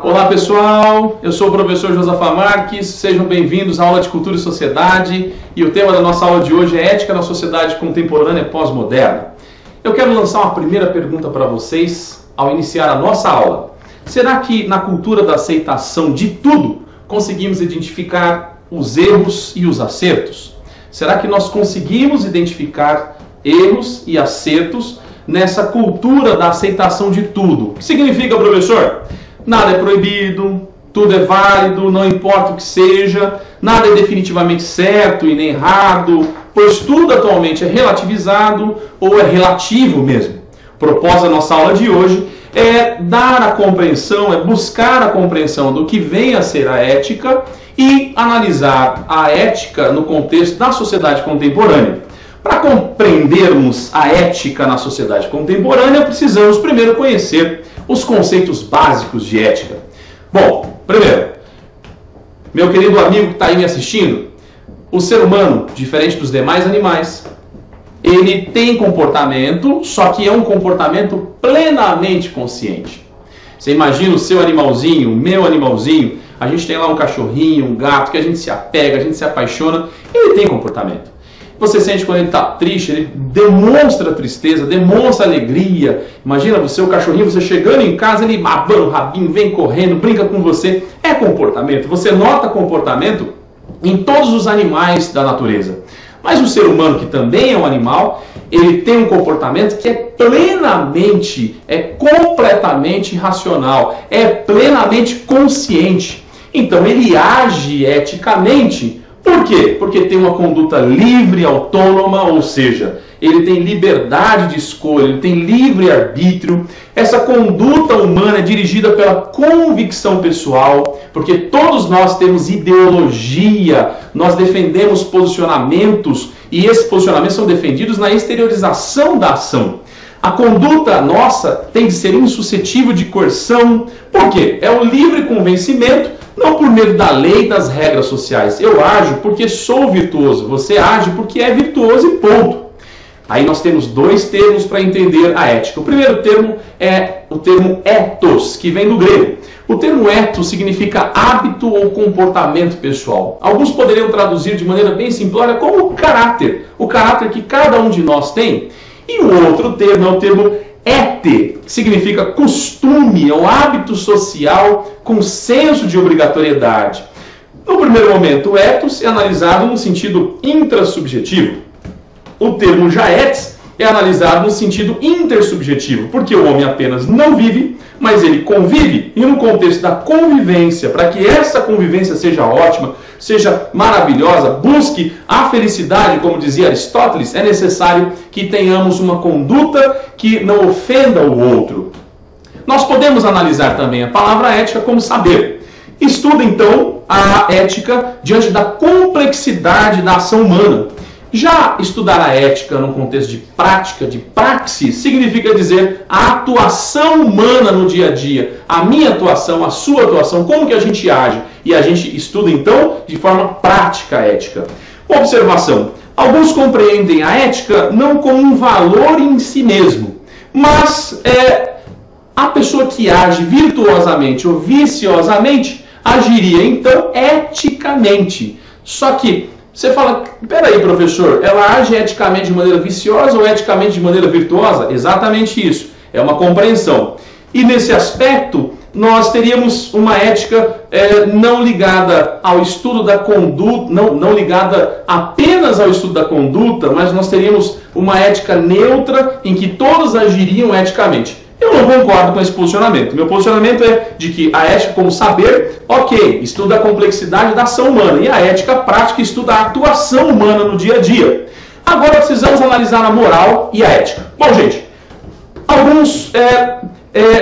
Olá pessoal, eu sou o professor Josafá Marques, sejam bem-vindos à aula de Cultura e Sociedade e o tema da nossa aula de hoje é Ética na Sociedade Contemporânea Pós-Moderna. Eu quero lançar uma primeira pergunta para vocês ao iniciar a nossa aula. Será que na cultura da aceitação de tudo conseguimos identificar os erros e os acertos? Será que nós conseguimos identificar erros e acertos nessa cultura da aceitação de tudo? O que significa, professor? Nada é proibido, tudo é válido, não importa o que seja, nada é definitivamente certo e nem errado, pois tudo atualmente é relativizado ou é relativo mesmo. O propósito da nossa aula de hoje é dar a compreensão, é buscar a compreensão do que vem a ser a ética e analisar a ética no contexto da sociedade contemporânea. Para compreendermos a ética na sociedade contemporânea, precisamos primeiro conhecer os conceitos básicos de ética. Bom, primeiro, meu querido amigo que está aí me assistindo, o ser humano, diferente dos demais animais, ele tem comportamento, só que é um comportamento plenamente consciente. Você imagina o seu animalzinho, o meu animalzinho, a gente tem lá um cachorrinho, um gato, que a gente se apega, a gente se apaixona, ele tem comportamento. Você sente quando ele está triste, ele demonstra tristeza, demonstra alegria. Imagina você, o cachorrinho, você chegando em casa, ele abana o rabinho, vem correndo, brinca com você. É comportamento. Você nota comportamento em todos os animais da natureza. Mas o ser humano, que também é um animal, ele tem um comportamento que é plenamente, é completamente racional, é plenamente consciente. Então ele age eticamente. Por quê? Porque tem uma conduta livre, autônoma, ou seja, ele tem liberdade de escolha, ele tem livre-arbítrio. Essa conduta humana é dirigida pela convicção pessoal, porque todos nós temos ideologia, nós defendemos posicionamentos, e esses posicionamentos são defendidos na exteriorização da ação. A conduta nossa tem de ser insuscetível de coerção. Por quê? É o livre convencimento, não por meio da lei e das regras sociais. Eu ajo porque sou virtuoso, você age porque é virtuoso e ponto. Aí nós temos dois termos para entender a ética. O primeiro termo é o termo ethos, que vem do grego. O termo ethos significa hábito ou comportamento pessoal. Alguns poderiam traduzir de maneira bem simplória como caráter. O caráter que cada um de nós tem. E o outro termo é o termo ete, que significa costume, ou hábito social com senso de obrigatoriedade. No primeiro momento, o ethos é analisado no sentido intrasubjetivo. O termo já etis é analisado no sentido intersubjetivo, porque o homem apenas não vive, mas ele convive, e no contexto da convivência, para que essa convivência seja ótima, seja maravilhosa, busque a felicidade, como dizia Aristóteles, é necessário que tenhamos uma conduta que não ofenda o outro. Nós podemos analisar também a palavra ética como saber. Estuda então a ética diante da complexidade da ação humana. Já estudar a ética no contexto de prática, de praxis, significa dizer a atuação humana no dia a dia, a minha atuação, a sua atuação, como que a gente age. E a gente estuda então de forma prática a ética. Observação: alguns compreendem a ética não como um valor em si mesmo, mas a pessoa que age virtuosamente ou viciosamente agiria então eticamente. Só que você fala, peraí, professor, ela age eticamente de maneira viciosa ou eticamente de maneira virtuosa? Exatamente isso, é uma compreensão. E nesse aspecto, nós teríamos uma ética não ligada ao estudo da conduta, não ligada apenas ao estudo da conduta, mas nós teríamos uma ética neutra em que todos agiriam eticamente. Eu não concordo com esse posicionamento. Meu posicionamento é de que a ética como saber, ok, estuda a complexidade da ação humana. E a ética prática estuda a atuação humana no dia a dia. Agora precisamos analisar a moral e a ética. Bom, gente, alguns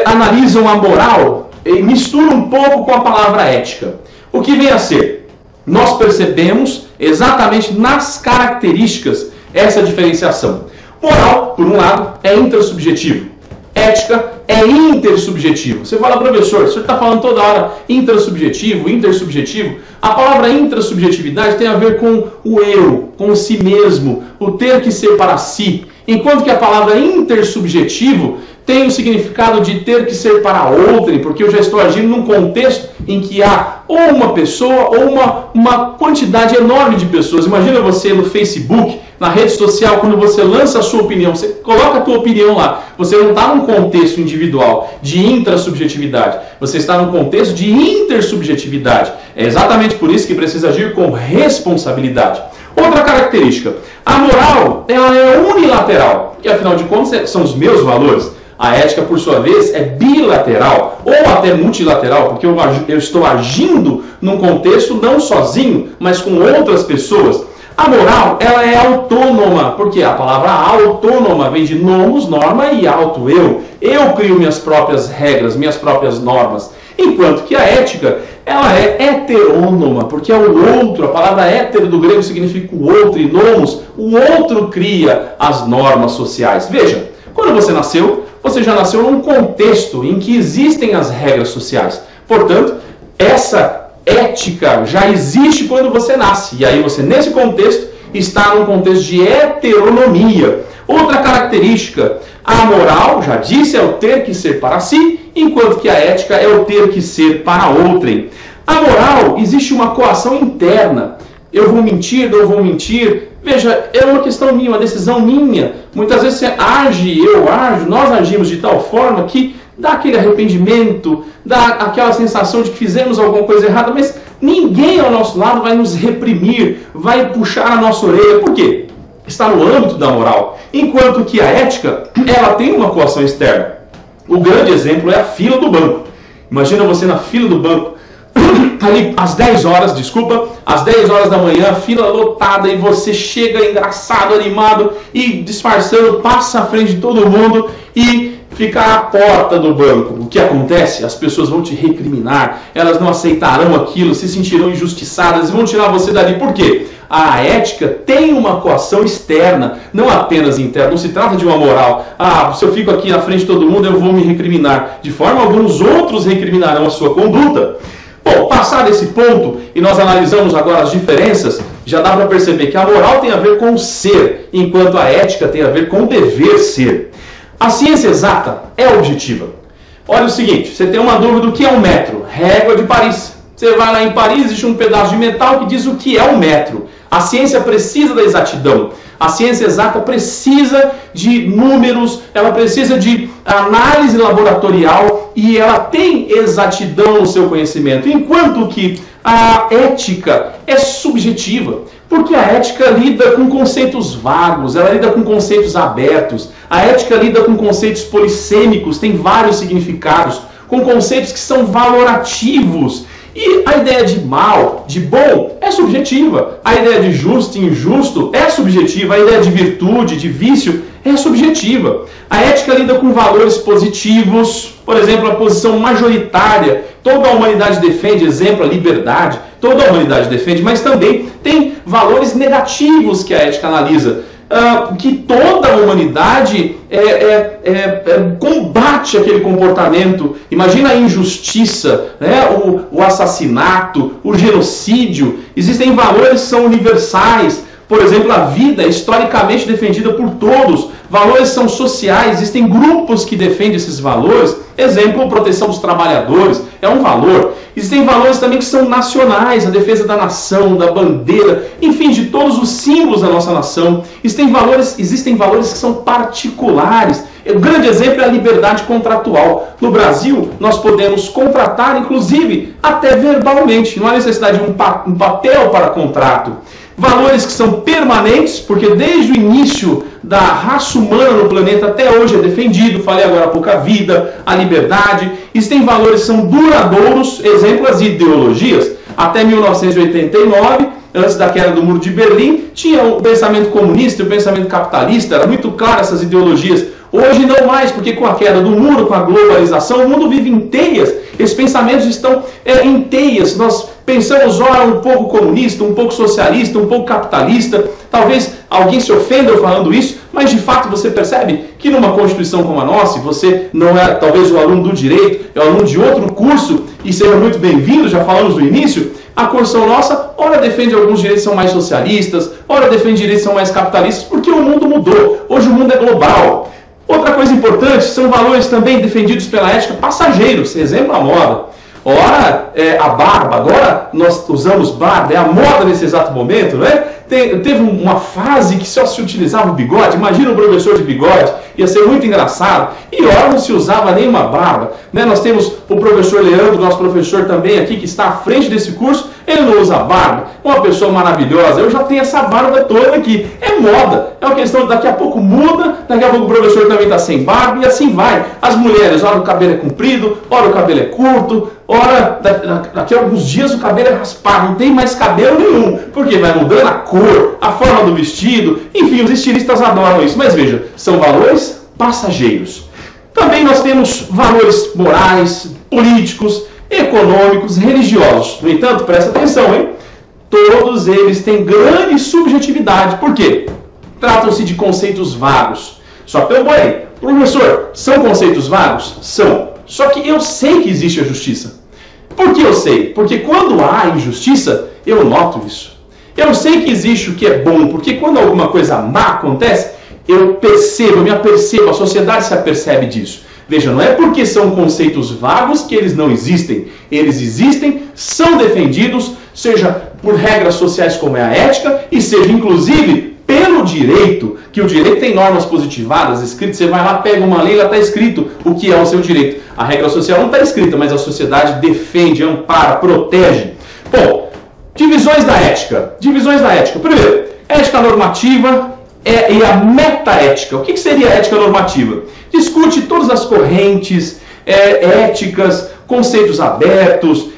analisam a moral e misturam um pouco com a palavra ética. O que vem a ser? Nós percebemos exatamente nas características essa diferenciação. Moral, por um lado, é intrasubjetivo. Ética é intersubjetivo. Você fala, professor, o senhor está falando toda hora intrasubjetivo, intersubjetivo. A palavra intrasubjetividade tem a ver com o eu, com o si mesmo, o ter que ser para si. enquanto que a palavra intersubjetivo tem o significado de ter que ser para outrem, porque eu já estou agindo num contexto em que há ou uma pessoa ou uma quantidade enorme de pessoas. Imagina você no Facebook, na rede social, quando você lança a sua opinião, você coloca a tua opinião lá. Você não está num contexto individual de intrasubjetividade, você está num contexto de intersubjetividade. É exatamente por isso que precisa agir com responsabilidade. Outra característica, a moral ela é unilateral, porque afinal de contas são os meus valores. A ética, por sua vez, é bilateral ou até multilateral, porque eu estou agindo num contexto não sozinho, mas com outras pessoas. A moral, ela é autônoma, porque a palavra autônoma vem de nomos, norma e auto, eu. Eu crio minhas próprias regras, minhas próprias normas. Enquanto que a ética, ela é heterônoma, porque é o outro. A palavra hétero do grego significa o outro, e nomos, o outro cria as normas sociais. Veja, quando você nasceu, você já nasceu num contexto em que existem as regras sociais. Portanto, essa ética já existe quando você nasce. E aí você, nesse contexto, está num contexto de heteronomia. Outra característica, a moral, já disse, é o ter que ser para si, enquanto que a ética é o ter que ser para outrem. A moral, existe uma coação interna. Eu vou mentir, não vou mentir. Veja, é uma questão minha, uma decisão minha. Muitas vezes você age, eu ajo, nós agimos de tal forma que dá aquele arrependimento, dá aquela sensação de que fizemos alguma coisa errada, mas ninguém ao nosso lado vai nos reprimir, vai puxar a nossa orelha. Por quê? Está no âmbito da moral. Enquanto que a ética, ela tem uma coação externa. O grande exemplo é a fila do banco. Imagina você na fila do banco, ali às 10 horas, às 10 horas da manhã, fila lotada, e você chega engraçado, animado e disfarçando, passa à frente de todo mundo e fica à porta do banco. O que acontece? As pessoas vão te recriminar, elas não aceitarão aquilo, se sentirão injustiçadas e vão tirar você dali. Por quê? A ética tem uma coação externa, não apenas interna. Não se trata de uma moral. Se eu fico aqui na frente de todo mundo, eu vou me recriminar. De forma alguma, os outros recriminarão a sua conduta. Bom, passado esse ponto, e nós analisamos agora as diferenças, já dá para perceber que a moral tem a ver com o ser, enquanto a ética tem a ver com o dever ser. A ciência exata é objetiva. Olha o seguinte, você tem uma dúvida do que é um metro, régua de Paris. Você vai lá em Paris, existe um pedaço de metal que diz o que é um metro. A ciência precisa da exatidão. A ciência exata precisa de números, ela precisa de análise laboratorial e ela tem exatidão no seu conhecimento. Enquanto que a ética é subjetiva, porque a ética lida com conceitos vagos, ela lida com conceitos abertos. A ética lida com conceitos polissêmicos, tem vários significados, com conceitos que são valorativos. E a ideia de mal, de bom, é subjetiva. A ideia de justo e injusto é subjetiva. A ideia de virtude, de vício, é subjetiva. A ética lida com valores positivos. Por exemplo, a posição majoritária. Toda a humanidade defende, exemplo, a liberdade. Toda a humanidade defende, mas também tem valores negativos que a ética analisa. Que toda a humanidade combate aquele comportamento. Imagina a injustiça, né? o assassinato, o genocídio. Existem valores que são universais. Por exemplo, a vida é historicamente defendida por todos. Valores são sociais, existem grupos que defendem esses valores. Exemplo, a proteção dos trabalhadores é um valor. Existem valores também que são nacionais, a defesa da nação, da bandeira, enfim, de todos os símbolos da nossa nação. Existem valores que são particulares. O grande exemplo é a liberdade contratual. No Brasil, nós podemos contratar, inclusive, até verbalmente. Não há necessidade de um papel para contrato. Valores que são permanentes, porque desde o início da raça humana no planeta até hoje é defendido. Falei agora há pouco a vida, a liberdade. Existem valores que são duradouros, exemplo, as ideologias. Até 1989, antes da queda do Muro de Berlim, tinha o pensamento comunista e o pensamento capitalista, era muito claro essas ideologias. Hoje não mais, porque com a queda do muro, com a globalização, o mundo vive em teias. Esses pensamentos estão em teias. Nós pensamos, ora, um pouco comunista, um pouco socialista, um pouco capitalista. Talvez alguém se ofenda eu falando isso, mas de fato você percebe que numa Constituição como a nossa, você não é talvez o aluno do direito, é o aluno de outro curso, e seja muito bem-vindo, já falamos no início, a Constituição nossa, ora defende alguns direitos que são mais socialistas, ora defende direitos que são mais capitalistas, porque o mundo mudou. Hoje o mundo é global. Outra coisa importante, são valores também defendidos pela ética passageiros, exemplo a moda. Ora, a barba, agora nós usamos barba, é a moda nesse exato momento, né? Teve uma fase que só se utilizava o bigode, imagina um professor de bigode, ia ser muito engraçado, e ora não se usava nenhuma barba, né? Nós temos o professor Leandro, nosso professor também aqui, que está à frente desse curso, ele não usa barba, uma pessoa maravilhosa, eu já tenho essa barba toda aqui, é moda, é uma questão de daqui a pouco muda, daqui a pouco o professor também está sem barba, e assim vai. As mulheres, ora o cabelo é comprido, ora o cabelo é curto, ora, daqui a alguns dias o cabelo é raspado, não tem mais cabelo nenhum, porque vai mudando a cor, a forma do vestido, enfim, os estilistas adoram isso. Mas veja, são valores passageiros. Também nós temos valores morais, políticos, econômicos, religiosos. No entanto, presta atenção, hein? Todos eles têm grande subjetividade. Por quê? Tratam-se de conceitos vagos. Só que eu vou aí, professor, são conceitos vagos? São. Só que eu sei que existe a justiça. Por que eu sei? Porque quando há injustiça, eu noto isso. Eu sei que existe o que é bom, porque quando alguma coisa má acontece, eu percebo, eu me apercebo, a sociedade se apercebe disso. Veja, não é porque são conceitos vagos que eles não existem. Eles existem, são defendidos, seja por regras sociais como é a ética, e seja inclusive pelo direito, que o direito tem normas positivadas, escritas, você vai lá, pega uma lei, lá está escrito o que é o seu direito. A regra social não está escrita, mas a sociedade defende, ampara, protege. Bom, divisões da ética. Divisões da ética. Primeiro, ética normativa e a metaética. O que seria a ética normativa? Discute todas as correntes éticas, conceitos abertos,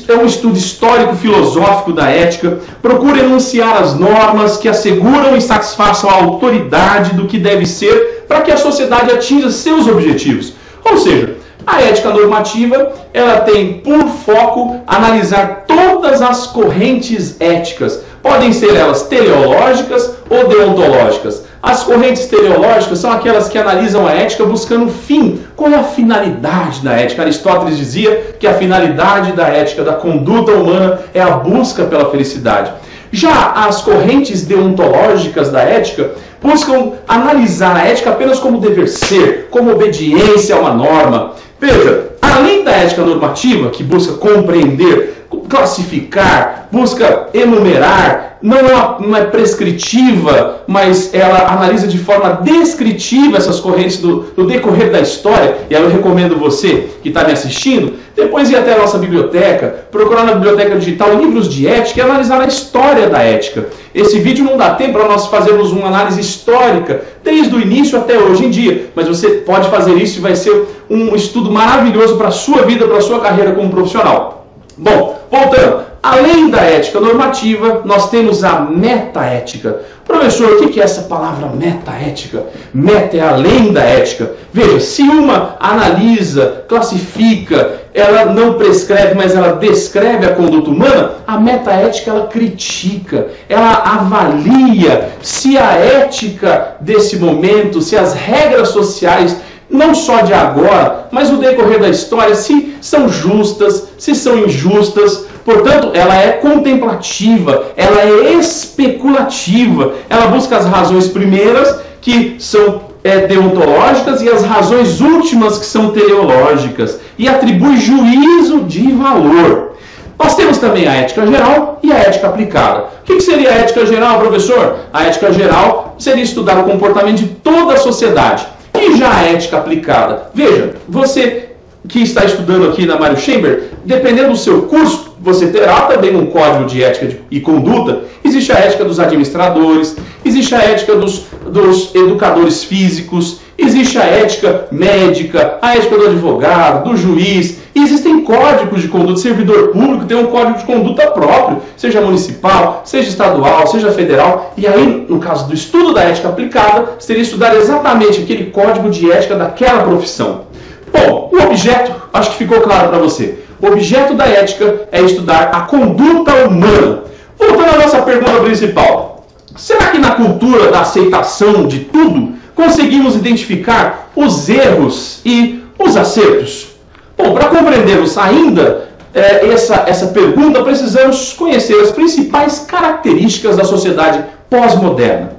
é um estudo histórico-filosófico da ética, procura enunciar as normas que asseguram e satisfaçam a autoridade do que deve ser para que a sociedade atinja seus objetivos. Ou seja, a ética normativa, ela tem por foco analisar todas as correntes éticas. Podem ser elas teleológicas ou deontológicas. As correntes teleológicas são aquelas que analisam a ética buscando fim. Qual é a finalidade da ética? Aristóteles dizia que a finalidade da ética, da conduta humana, é a busca pela felicidade. Já as correntes deontológicas da ética buscam analisar a ética apenas como dever ser, como obediência a uma norma. Veja, além da ética normativa, que busca compreender, classificar, busca enumerar, não é prescritiva, mas ela analisa de forma descritiva essas correntes do decorrer da história, e aí eu recomendo você que está me assistindo, depois ir até a nossa biblioteca, procurar na biblioteca digital livros de ética e analisar a história da ética. Esse vídeo não dá tempo para nós fazermos uma análise histórica, desde o início até hoje em dia, mas você pode fazer isso e vai ser um estudo maravilhoso para a sua vida, para a sua carreira como profissional. Bom, voltando, além da ética normativa, nós temos a metaética. Professor, o que é essa palavra metaética? Meta é além da ética. Veja, se uma analisa, classifica, ela não prescreve, mas ela descreve a conduta humana, a metaética ela critica, ela avalia se a ética desse momento, se as regras sociais, não só de agora, mas no decorrer da história, se são justas, se são injustas. Portanto, ela é contemplativa, ela é especulativa, ela busca as razões primeiras, que são deontológicas, e as razões últimas, que são teleológicas, e atribui juízo de valor. Nós temos também a ética geral e a ética aplicada. O que seria a ética geral, professor? A ética geral seria estudar o comportamento de toda a sociedade. E já a ética aplicada? Veja, você que está estudando aqui na Mário Chamber, dependendo do seu curso, você terá também um código de ética e conduta. Existe a ética dos administradores, existe a ética dos educadores físicos, existe a ética médica, a ética do advogado, do juiz, E existem códigos de conduta. O servidor público tem um código de conduta próprio, seja municipal, seja estadual, seja federal. E aí, no caso do estudo da ética aplicada, seria estudar exatamente aquele código de ética daquela profissão. Bom, o objeto, acho que ficou claro para você. O objeto da ética é estudar a conduta humana. Voltando à nossa pergunta principal. Será que na cultura da aceitação de tudo, conseguimos identificar os erros e os acertos? Bom, para compreendermos ainda essa pergunta, precisamos conhecer as principais características da sociedade pós-moderna.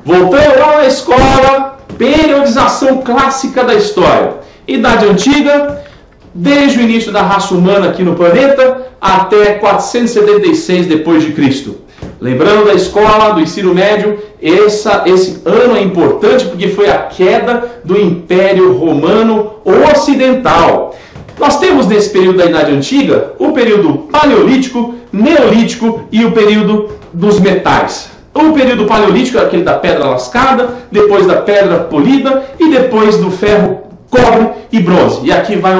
Voltando lá na escola, periodização clássica da história. Idade Antiga, desde o início da raça humana aqui no planeta, até 476 d.C. Lembrando da escola, do ensino médio, esse ano é importante porque foi a queda do Império Romano Ocidental. Nós temos nesse período da Idade Antiga o período Paleolítico, Neolítico e o período dos metais. O período Paleolítico é aquele da pedra lascada, depois da pedra polida e depois do ferro, cobre e bronze. E aqui vai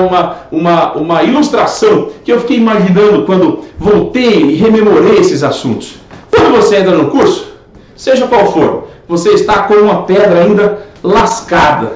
uma ilustração que eu fiquei imaginando quando voltei e rememorei esses assuntos. Quando você entra no curso, seja qual for, você está com uma pedra ainda lascada,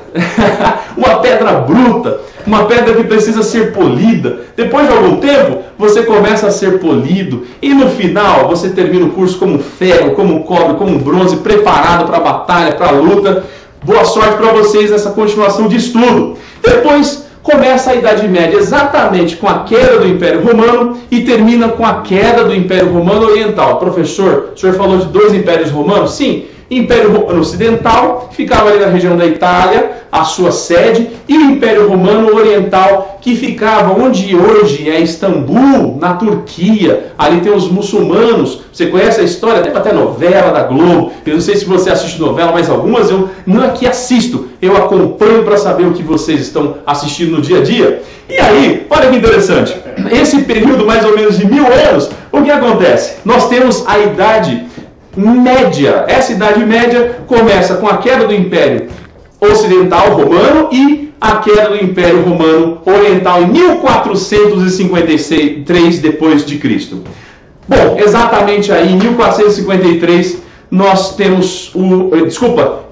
uma pedra bruta, uma pedra que precisa ser polida. Depois de algum tempo, você começa a ser polido e no final você termina o curso como ferro, como cobre, como bronze, preparado para a batalha, para a luta. Boa sorte para vocês nessa continuação de estudo. Depois começa a Idade Média exatamente com a queda do Império Romano e termina com a queda do Império Romano Oriental. Professor, o senhor falou de dois impérios romanos? Sim. Império Romano Ocidental, que ficava ali na região da Itália, a sua sede, e o Império Romano Oriental, que ficava onde hoje é Istambul, na Turquia. Ali tem os muçulmanos. Você conhece a história? Tem até novela da Globo. Eu não sei se você assiste novela, mas algumas eu não é que assisto. Eu acompanho para saber o que vocês estão assistindo no dia a dia. E aí, olha que interessante. Esse período, mais ou menos de 1000 anos, o que acontece? Nós temos a Idade Média. Essa Idade Média começa com a queda do Império Ocidental Romano e a queda do Império Romano Oriental em 1453 d.C. Bom, exatamente aí em 1453 nós temos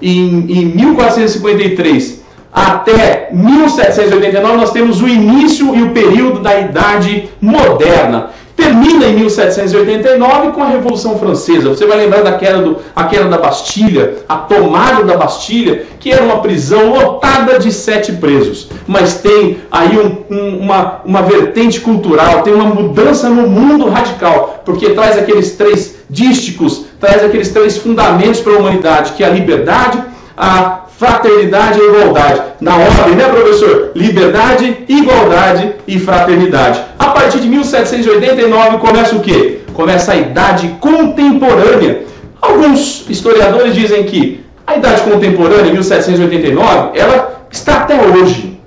em 1453 até 1789 nós temos o início e o período da Idade Moderna. Termina em 1789 com a Revolução Francesa. Você vai lembrar da queda da Bastilha, a tomada da Bastilha, que era uma prisão lotada de 7 presos. Mas tem aí uma vertente cultural, tem uma mudança no mundo radical, porque traz aqueles 3 dísticos, traz aqueles 3 fundamentos para a humanidade, que é a liberdade, a fraternidade e igualdade. Na ordem, né, professor? Liberdade, igualdade e fraternidade. A partir de 1789 começa o quê? Começa a Idade Contemporânea. Alguns historiadores dizem que a Idade Contemporânea, 1789, ela está até hoje.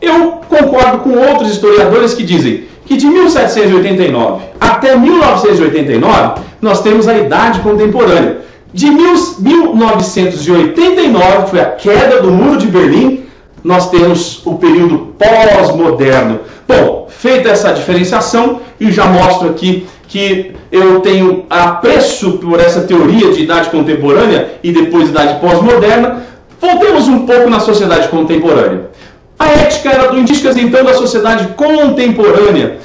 Eu concordo com outros historiadores que dizem que de 1789 até 1989 nós temos a Idade Contemporânea. De 1989, que foi a queda do Muro de Berlim, nós temos o período pós-moderno. Bom, feita essa diferenciação, e já mostro aqui que eu tenho apreço por essa teoria de idade contemporânea e depois idade pós-moderna, voltemos um pouco na sociedade contemporânea. A ética era do indígenas, então, da sociedade contemporânea.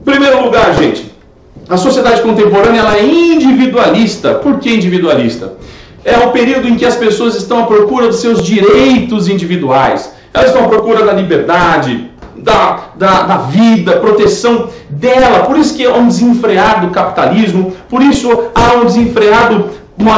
Em primeiro lugar, gente, a sociedade contemporânea ela é individualista. Por que individualista? É o período em que as pessoas estão à procura dos seus direitos individuais. Elas estão à procura da liberdade, da vida, proteção dela. Por isso que há um desenfreado capitalismo, por isso há uma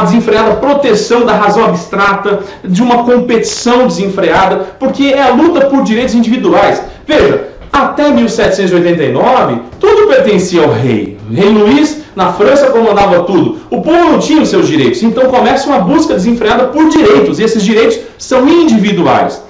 desenfreada proteção da razão abstrata, de uma competição desenfreada, porque é a luta por direitos individuais. Veja, até 1789, tudo pertencia ao rei. O rei Luís, na França, comandava tudo. O povo não tinha os seus direitos. Então começa uma busca desenfreada por direitos. E esses direitos são individuais.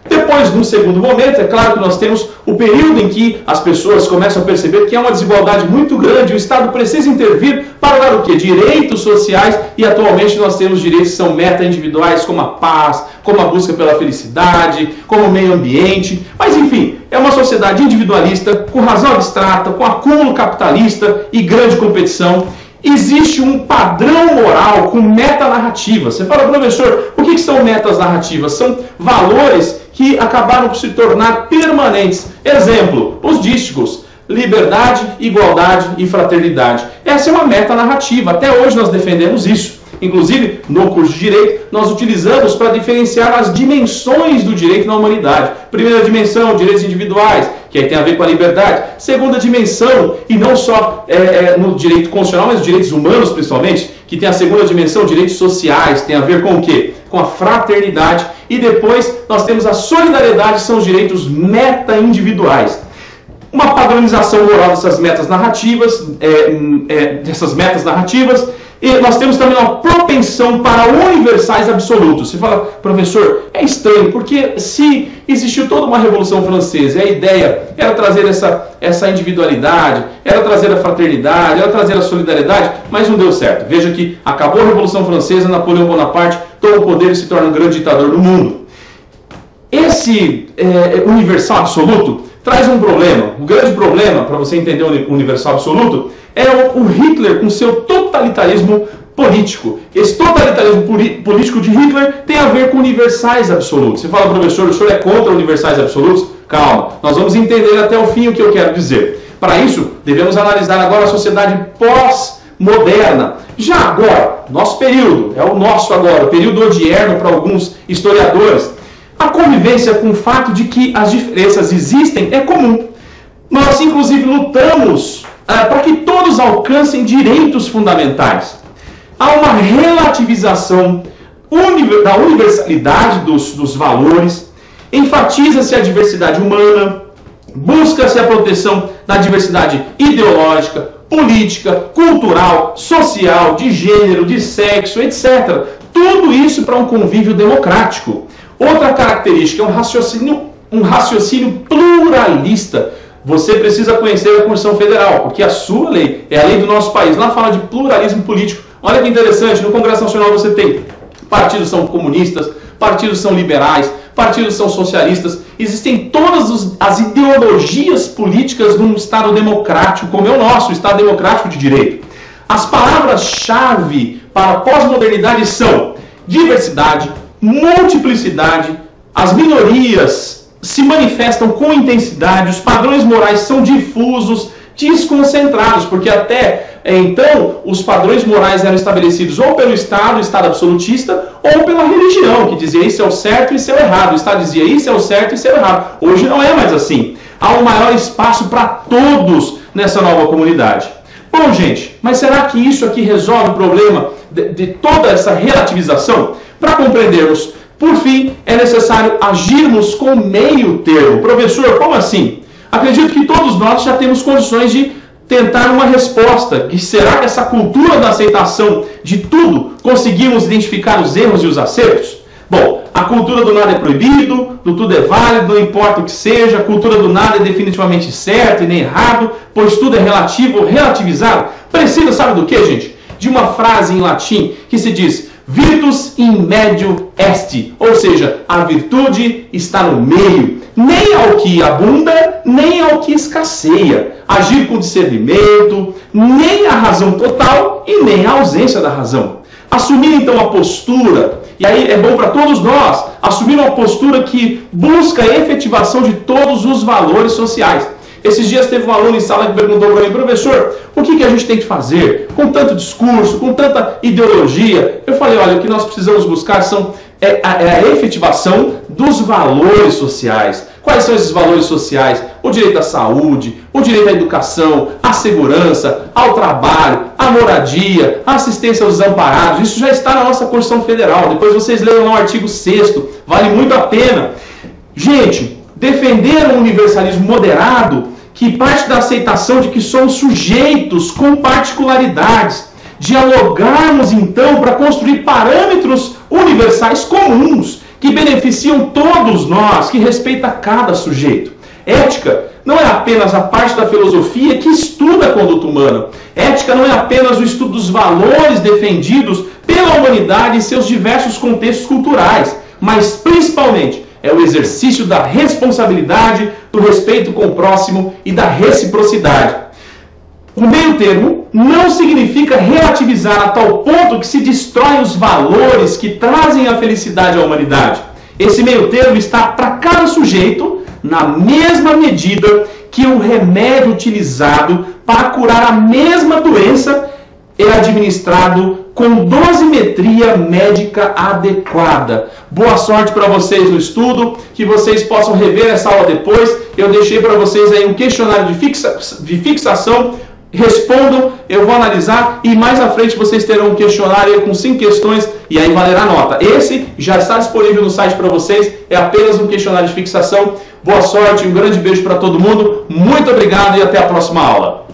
Depois, num segundo momento, é claro que nós temos o período em que as pessoas começam a perceber que há uma desigualdade muito grande, o Estado precisa intervir para dar o quê? Direitos sociais, e atualmente nós temos direitos que são meta-individuais, como a paz, como a busca pela felicidade, como o meio ambiente, mas enfim, é uma sociedade individualista, com razão abstrata, com acúmulo capitalista e grande competição. Existe um padrão moral com metanarrativa. Você fala, professor, o que são metas narrativas? São valores que acabaram por se tornar permanentes. Exemplo, os dísticos: liberdade, igualdade e fraternidade. Essa é uma metanarrativa. Até hoje nós defendemos isso. Inclusive, no curso de Direito, nós utilizamos para diferenciar as dimensões do direito na humanidade. Primeira dimensão, direitos individuais, que aí tem a ver com a liberdade. Segunda dimensão, e não só no direito constitucional, mas nos direitos humanos principalmente, que tem a segunda dimensão, direitos sociais, tem a ver com o quê? Com a fraternidade. E depois nós temos a solidariedade, são os direitos meta-individuais. Uma padronização moral dessas metas narrativas, e nós temos também uma propensão para universais absolutos. Você fala, professor, é estranho, porque se existiu toda uma Revolução Francesa e a ideia era trazer essa individualidade, era trazer a fraternidade, era trazer a solidariedade, mas não deu certo. Veja que acabou a Revolução Francesa, Napoleão Bonaparte toma o poder e se torna um grande ditador do mundo. Esse universal absoluto traz um problema. Um grande problema, para você entender o universal absoluto, é o Hitler com seu totalitarismo político. Esse totalitarismo político de Hitler tem a ver com universais absolutos. Você fala, professor, o senhor é contra universais absolutos? Calma, nós vamos entender até o fim o que eu quero dizer. Para isso, devemos analisar agora a sociedade pós-moderna. Já agora, nosso período, é o nosso agora, o período odierno para alguns historiadores. A convivência com o fato de que as diferenças existem é comum. Nós, inclusive, lutamos para que todos alcancem direitos fundamentais. Há uma relativização da universalidade dos valores, enfatiza-se a diversidade humana, busca-se a proteção da diversidade ideológica, política, cultural, social, de gênero, de sexo, etc. Tudo isso para um convívio democrático. Outra característica é um raciocínio pluralista. Você precisa conhecer a Constituição Federal, porque a sua lei é a lei do nosso país. Lá fala de pluralismo político. Olha que interessante, no Congresso Nacional você tem partidos são comunistas, partidos são liberais, partidos são socialistas. Existem todas as ideologias políticas num Estado democrático, como é o nosso, o Estado democrático de direito. As palavras-chave para a pós-modernidade são diversidade, multiplicidade, as minorias se manifestam com intensidade, os padrões morais são difusos, desconcentrados, porque até então os padrões morais eram estabelecidos ou pelo Estado, o Estado absolutista, ou pela religião, que dizia isso é o certo e isso é o errado. O Estado dizia isso é o certo e isso é o errado. Hoje não é mais assim. Há um maior espaço para todos nessa nova comunidade. Bom, gente, mas será que isso aqui resolve o problema de toda essa relativização? Para compreendermos, por fim, é necessário agirmos com meio termo. Professor, como assim? Acredito que todos nós já temos condições de tentar uma resposta. E será que essa cultura da aceitação de tudo, conseguimos identificar os erros e os acertos? Bom, a cultura do nada é proibido, do tudo é válido, não importa o que seja, a cultura do nada é definitivamente certo e nem errado, pois tudo é relativo, relativizado. Precisa, sabe do que, gente? De uma frase em latim que se diz: virtus in medio est, ou seja, a virtude está no meio, nem ao que abunda, nem ao que escasseia. Agir com discernimento, nem a razão total e nem a ausência da razão. Assumir então a postura, e aí é bom para todos nós, assumir uma postura que busca a efetivação de todos os valores sociais. Esses dias teve um aluno em sala que perguntou para mim: professor, o que a gente tem que fazer com tanto discurso, com tanta ideologia? Eu falei, olha, o que nós precisamos buscar é a efetivação dos valores sociais. Quais são esses valores sociais? O direito à saúde, o direito à educação, à segurança, ao trabalho, à moradia, à assistência aos desamparados. Isso já está na nossa Constituição Federal. Depois vocês leiam lá o artigo 6º, vale muito a pena. Gente, defender um universalismo moderado que parte da aceitação de que somos sujeitos com particularidades. Dialogarmos então para construir parâmetros universais comuns que beneficiam todos nós, que respeita cada sujeito. Ética não é apenas a parte da filosofia que estuda a conduta humana. Ética não é apenas o estudo dos valores defendidos pela humanidade em seus diversos contextos culturais, mas principalmente é o exercício da responsabilidade, do respeito com o próximo e da reciprocidade. O meio termo não significa relativizar a tal ponto que se destroem os valores que trazem a felicidade à humanidade. Esse meio termo está para cada sujeito na mesma medida que o remédio utilizado para curar a mesma doença é administrado com dosimetria médica adequada. Boa sorte para vocês no estudo, que vocês possam rever essa aula depois. Eu deixei para vocês aí um questionário de fixação. Respondam, eu vou analisar e mais à frente vocês terão um questionário aí com 5 questões e aí valerá nota. Esse já está disponível no site para vocês, é apenas um questionário de fixação. Boa sorte, um grande beijo para todo mundo, muito obrigado e até a próxima aula.